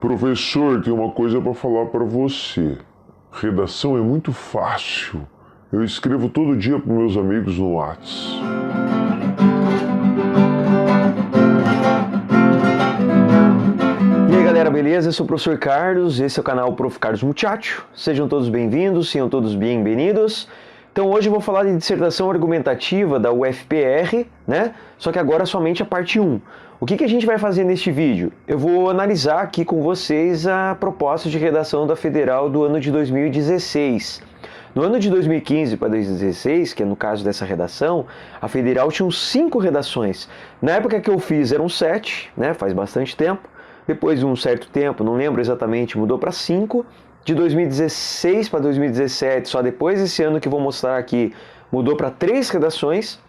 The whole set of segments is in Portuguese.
Professor, tem uma coisa para falar para você. Redação é muito fácil. Eu escrevo todo dia para meus amigos no Whats. E aí galera, beleza? Eu sou o professor Carlos, esse é o canal Prof. Carlos Muchacho. Sejam todos bem-vindos, sejam todos bem-vindos. Então hoje eu vou falar de dissertação argumentativa da UFPR, né? Só que agora somente a parte 1. O que a gente vai fazer neste vídeo? Eu vou analisar aqui com vocês a proposta de redação da Federal do ano de 2016. No ano de 2015 para 2016, que é no caso dessa redação, a Federal tinha 5 redações. Na época que eu fiz eram 7, né? Faz bastante tempo. Depois de um certo tempo, não lembro exatamente, mudou para 5. De 2016 para 2017, só depois desse ano que vou mostrar aqui, mudou para 3 redações.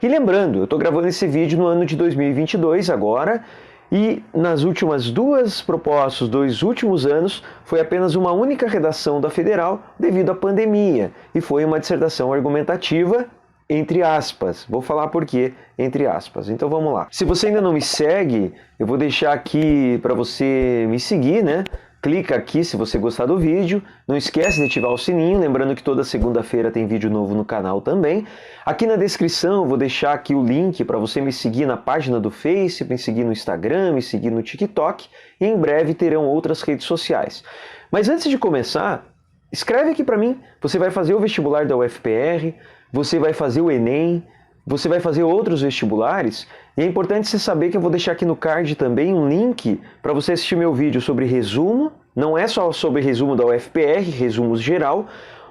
E lembrando, eu estou gravando esse vídeo no ano de 2022 agora, e nas últimas 2 propostas, 2 últimos anos, foi apenas uma única redação da Federal devido à pandemia, e foi uma dissertação argumentativa, entre aspas. Vou falar por quê, entre aspas. Então vamos lá. Se você ainda não me segue, eu vou deixar aqui para você me seguir, né? Clica aqui se você gostar do vídeo, não esquece de ativar o sininho, lembrando que toda segunda-feira tem vídeo novo no canal também. Aqui na descrição eu vou deixar aqui o link para você me seguir na página do Face, me seguir no Instagram, me seguir no TikTok, e em breve terão outras redes sociais. Mas antes de começar, escreve aqui para mim, você vai fazer o vestibular da UFPR, você vai fazer o Enem, você vai fazer outros vestibulares, e é importante você saber que eu vou deixar aqui no card também um link para você assistir meu vídeo sobre resumo, não é só sobre resumo da UFPR, resumos geral,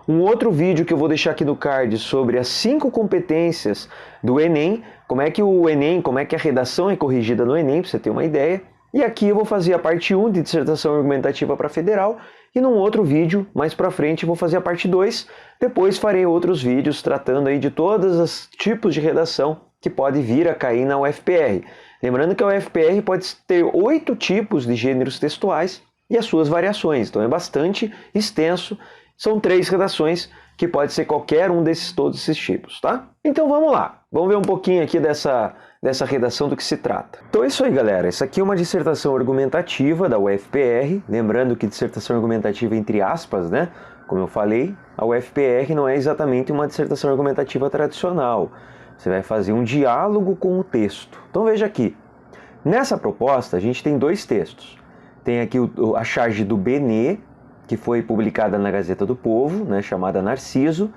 um outro vídeo que eu vou deixar aqui no card sobre as 5 competências do Enem, como é que o Enem, como é que a redação é corrigida no Enem, para você ter uma ideia, e aqui eu vou fazer a parte 1 de dissertação argumentativa para Federal, e num outro vídeo, mais para frente, vou fazer a parte 2, depois farei outros vídeos tratando aí de todos os tipos de redação que pode vir a cair na UFPR. Lembrando que a UFPR pode ter 8 tipos de gêneros textuais e as suas variações, então é bastante extenso, são 3 redações que pode ser qualquer um todos esses tipos, tá? Então vamos lá, vamos ver um pouquinho aqui dessa redação do que se trata. Então é isso aí, galera. Essa aqui é uma dissertação argumentativa da UFPR. Lembrando que dissertação argumentativa entre aspas, né? Como eu falei, a UFPR não é exatamente uma dissertação argumentativa tradicional. Você vai fazer um diálogo com o texto. Então veja aqui. Nessa proposta, a gente tem 2 textos. Tem aqui a charge do Benê, que foi publicada na Gazeta do Povo, né? Chamada Narciso.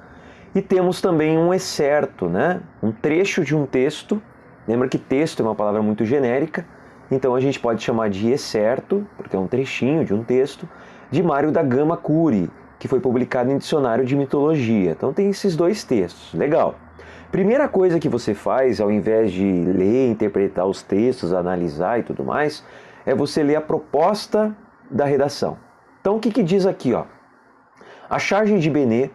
E temos também um excerto, né? Um trecho de um texto. Lembra que texto é uma palavra muito genérica, então a gente pode chamar de excerto, porque é um trechinho de um texto, de Mário da Gama Cury, que foi publicado em Dicionário de Mitologia. Então tem esses 2 textos, legal. Primeira coisa que você faz, ao invés de ler, interpretar os textos, analisar e tudo mais, é você ler a proposta da redação. Então o que diz aqui, ó? A charge de Benê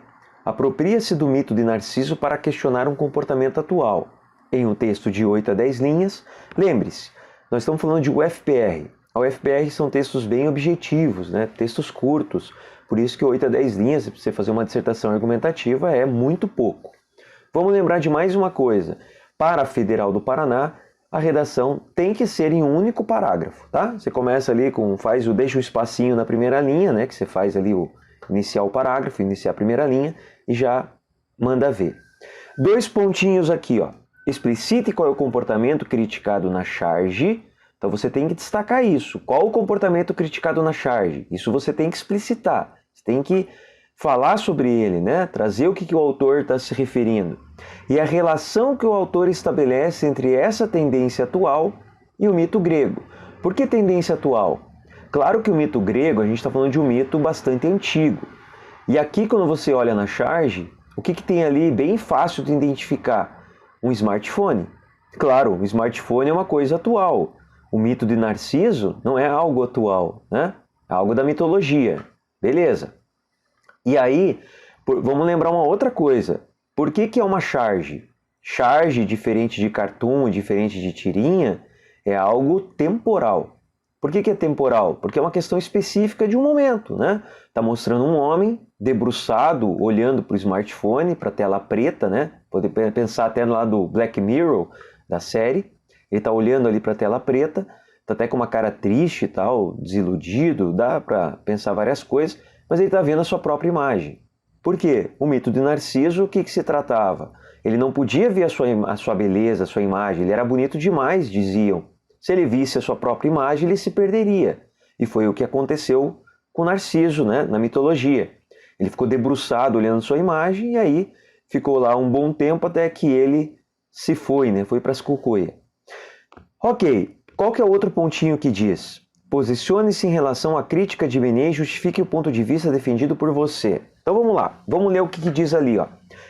apropria-se do mito de Narciso para questionar um comportamento atual. Em um texto de 8 a 10 linhas, lembre-se, nós estamos falando de UFPR. A UFPR são textos bem objetivos, né? Textos curtos, por isso que 8 a 10 linhas, para você fazer uma dissertação argumentativa, é muito pouco. Vamos lembrar de mais uma coisa, para a Federal do Paraná, a redação tem que ser em um único parágrafo, tá? Você começa ali deixa um espacinho na primeira linha, né? Que você faz ali iniciar o parágrafo, iniciar a primeira linha e já manda ver. 2 pontinhos aqui, ó. Explicite qual é o comportamento criticado na charge. Então você tem que destacar isso. Qual o comportamento criticado na charge? Isso você tem que explicitar. Você tem que falar sobre ele, né? Trazer o que o autor está se referindo. E a relação que o autor estabelece entre essa tendência atual e o mito grego. Por que tendência atual? Claro que o mito grego, a gente está falando de um mito bastante antigo. E aqui, quando você olha na charge, o que tem ali bem fácil de identificar? Um smartphone. Claro, o smartphone é uma coisa atual. O mito de Narciso não é algo atual, né? É algo da mitologia. Beleza. E aí, vamos lembrar uma outra coisa. Por que é uma charge? Charge, diferente de cartoon, diferente de tirinha, é algo temporal. Por que é temporal? Porque é uma questão específica de um momento, né? Está mostrando um homem debruçado, olhando para o smartphone, para a tela preta, né? Pode pensar até lá do Black Mirror, da série. Ele está olhando ali para a tela preta, tá até com uma cara triste e tal, desiludido, dá para pensar várias coisas, mas ele está vendo a sua própria imagem. Por quê? O mito de Narciso, o que se tratava? Ele não podia ver a sua beleza, a sua imagem, ele era bonito demais, diziam. Se ele visse a sua própria imagem, ele se perderia. E foi o que aconteceu com Narciso, né, na mitologia. Ele ficou debruçado olhando sua imagem e aí ficou lá um bom tempo até que ele se foi, né, foi para as cucuia. Ok, qual que é o outro pontinho que diz? Posicione-se em relação à crítica de Benet e justifique o ponto de vista defendido por você. Então vamos lá, vamos ler o que diz ali, ó.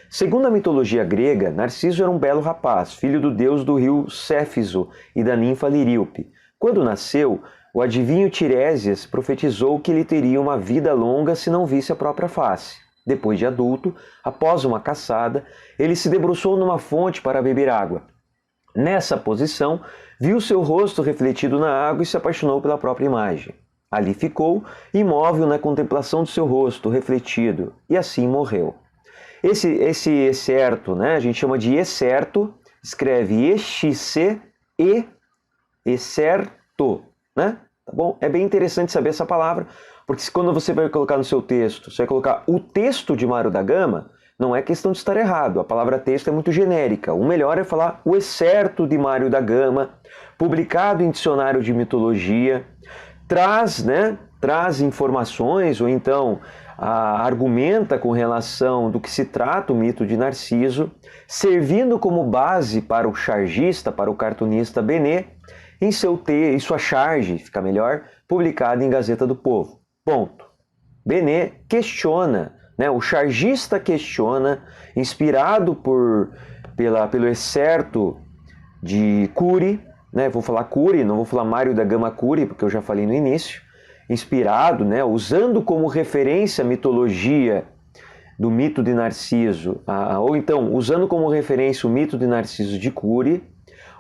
Segundo a mitologia grega, Narciso era um belo rapaz, filho do deus do rio Céfiso e da ninfa Liríope. Quando nasceu, o adivinho Tiresias profetizou que ele teria uma vida longa se não visse a própria face. Depois de adulto, após uma caçada, ele se debruçou numa fonte para beber água. Nessa posição, viu seu rosto refletido na água e se apaixonou pela própria imagem. Ali ficou, imóvel na contemplação do seu rosto refletido, e assim morreu. Esse excerto, né, a gente chama de excerto, escreve E-X-C-E, excerto, né? Tá bom? É bem interessante saber essa palavra, porque quando você vai colocar no seu texto, você vai colocar o texto de Mário da Gama, não é questão de estar errado, a palavra texto é muito genérica. O melhor é falar o excerto de Mário da Gama, publicado em dicionário de mitologia, traz informações ou então argumenta com relação do que se trata o mito de Narciso, servindo como base para o chargista, para o cartunista Benet, em sua charge, fica melhor, publicada em Gazeta do Povo. Ponto. Benet questiona, né, o chargista questiona, inspirado pelo excerto de Cury, né, vou falar Cury, não vou falar Mário da Gama Cury, porque eu já falei no início, inspirado, né, usando como referência a mitologia do mito de Narciso, ou então usando como referência o mito de Narciso de Cury,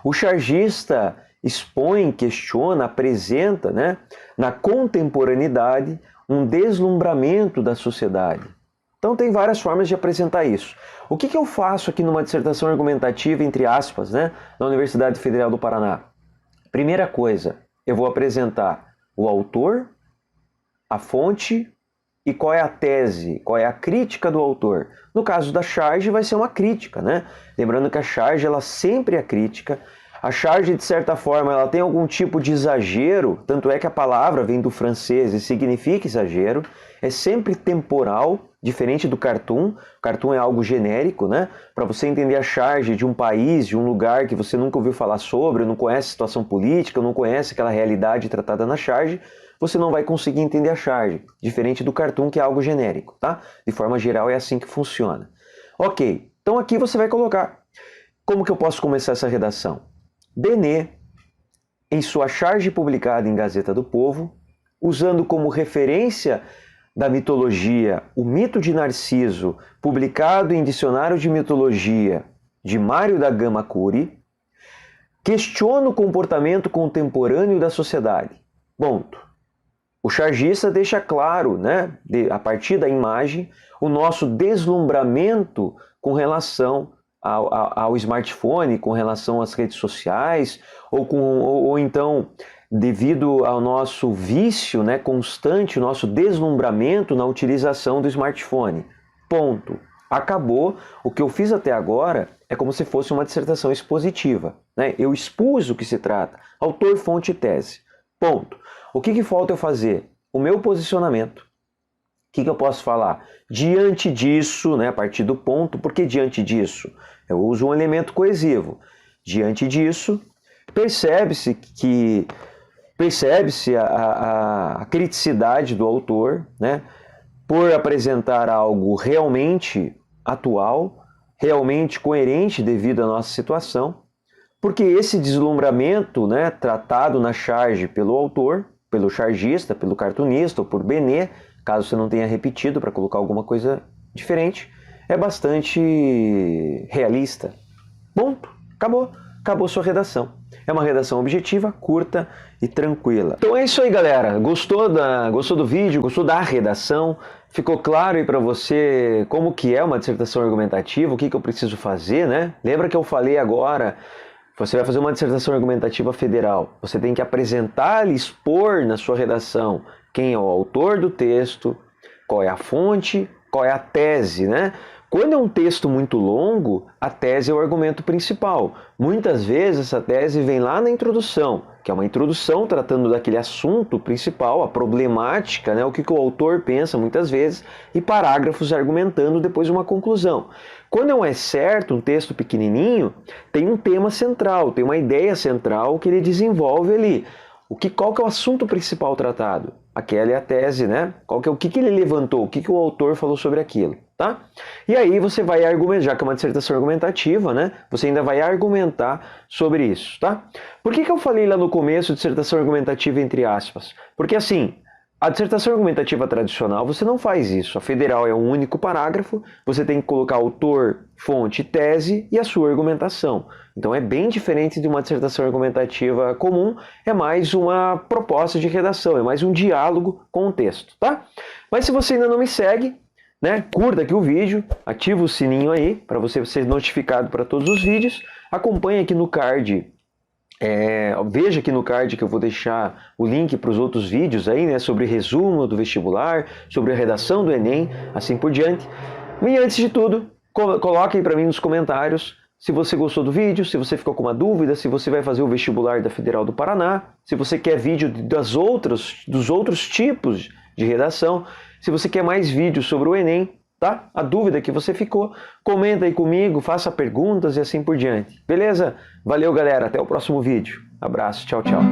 o chargista expõe, questiona, apresenta, né, na contemporaneidade um deslumbramento da sociedade. Então tem várias formas de apresentar isso. O que eu faço aqui numa dissertação argumentativa, entre aspas, né, na Universidade Federal do Paraná? Primeira coisa, eu vou apresentar o autor, a fonte e qual é a tese, qual é a crítica do autor. No caso da charge vai ser uma crítica, né? Lembrando que a charge ela sempre é crítica. A charge, de certa forma, ela tem algum tipo de exagero, tanto é que a palavra vem do francês e significa exagero, é sempre temporal, diferente do cartoon. O cartoon é algo genérico, né? Para você entender a charge de um país, de um lugar que você nunca ouviu falar sobre, não conhece a situação política, não conhece aquela realidade tratada na charge, você não vai conseguir entender a charge, diferente do cartoon, que é algo genérico, tá? De forma geral é assim que funciona. Ok, então aqui você vai colocar. Como que eu posso começar essa redação? Benet, em sua charge publicada em Gazeta do Povo, usando como referência da mitologia o mito de Narciso, publicado em Dicionário de Mitologia de Mário da Gama Cury, questiona o comportamento contemporâneo da sociedade. Ponto. O chargista deixa claro, né, a partir da imagem, o nosso deslumbramento com relação ao smartphone, com relação às redes sociais, ou então devido ao nosso vício, né, constante, o nosso deslumbramento na utilização do smartphone. Ponto. Acabou. O que eu fiz até agora é como se fosse uma dissertação expositiva, né? Eu expus o que se trata. Autor, fonte e tese. Ponto. O que falta eu fazer? O meu posicionamento. O que eu posso falar? Diante disso, né, a partir do ponto, por que diante disso? Eu uso um elemento coesivo. Diante disso, percebe-se a criticidade do autor, né, por apresentar algo realmente atual, realmente coerente devido à nossa situação, porque esse deslumbramento, né, tratado na charge pelo autor, pelo chargista, pelo cartunista ou por Benet, caso você não tenha repetido para colocar alguma coisa diferente, é bastante realista. Ponto. Acabou sua redação. É uma redação objetiva, curta e tranquila. Então é isso aí, galera. Gostou do vídeo? Gostou da redação? Ficou claro aí para você como que é uma dissertação argumentativa? O que eu preciso fazer, né? Lembra que eu falei agora você vai fazer uma dissertação argumentativa federal, você tem que apresentar e expor na sua redação quem é o autor do texto, qual é a fonte, qual é a tese, né? Quando é um texto muito longo, a tese é o argumento principal. Muitas vezes essa tese vem lá na introdução, que é uma introdução tratando daquele assunto principal, a problemática, né? O que o autor pensa muitas vezes, e parágrafos argumentando depois uma conclusão. Quando é um excerto, um texto pequenininho, tem um tema central, tem uma ideia central que ele desenvolve ali. Qual que é o assunto principal tratado? Aquela é a tese, né? O que ele levantou, o que o autor falou sobre aquilo, tá? E aí você vai argumentar, já que é uma dissertação argumentativa, né? Você ainda vai argumentar sobre isso, tá? Por que eu falei lá no começo dissertação argumentativa entre aspas? Porque assim, a dissertação argumentativa tradicional, você não faz isso. A federal é um único parágrafo, você tem que colocar autor, fonte, tese e a sua argumentação. Então é bem diferente de uma dissertação argumentativa comum, é mais uma proposta de redação, é mais um diálogo com o texto, tá? Mas se você ainda não me segue, né, curta aqui o vídeo, ativa o sininho aí para você ser notificado para todos os vídeos, acompanhe aqui no card. Veja aqui no card que eu vou deixar o link para os outros vídeos aí, né, sobre resumo do vestibular, sobre a redação do Enem, assim por diante. E antes de tudo, coloque aí para mim nos comentários se você gostou do vídeo, se você ficou com uma dúvida, se você vai fazer o vestibular da Federal do Paraná, se você quer vídeo dos outros tipos de redação, se você quer mais vídeos sobre o Enem, tá? A dúvida que você ficou, comenta aí comigo, faça perguntas e assim por diante. Beleza? Valeu, galera. Até o próximo vídeo. Abraço. Tchau, tchau.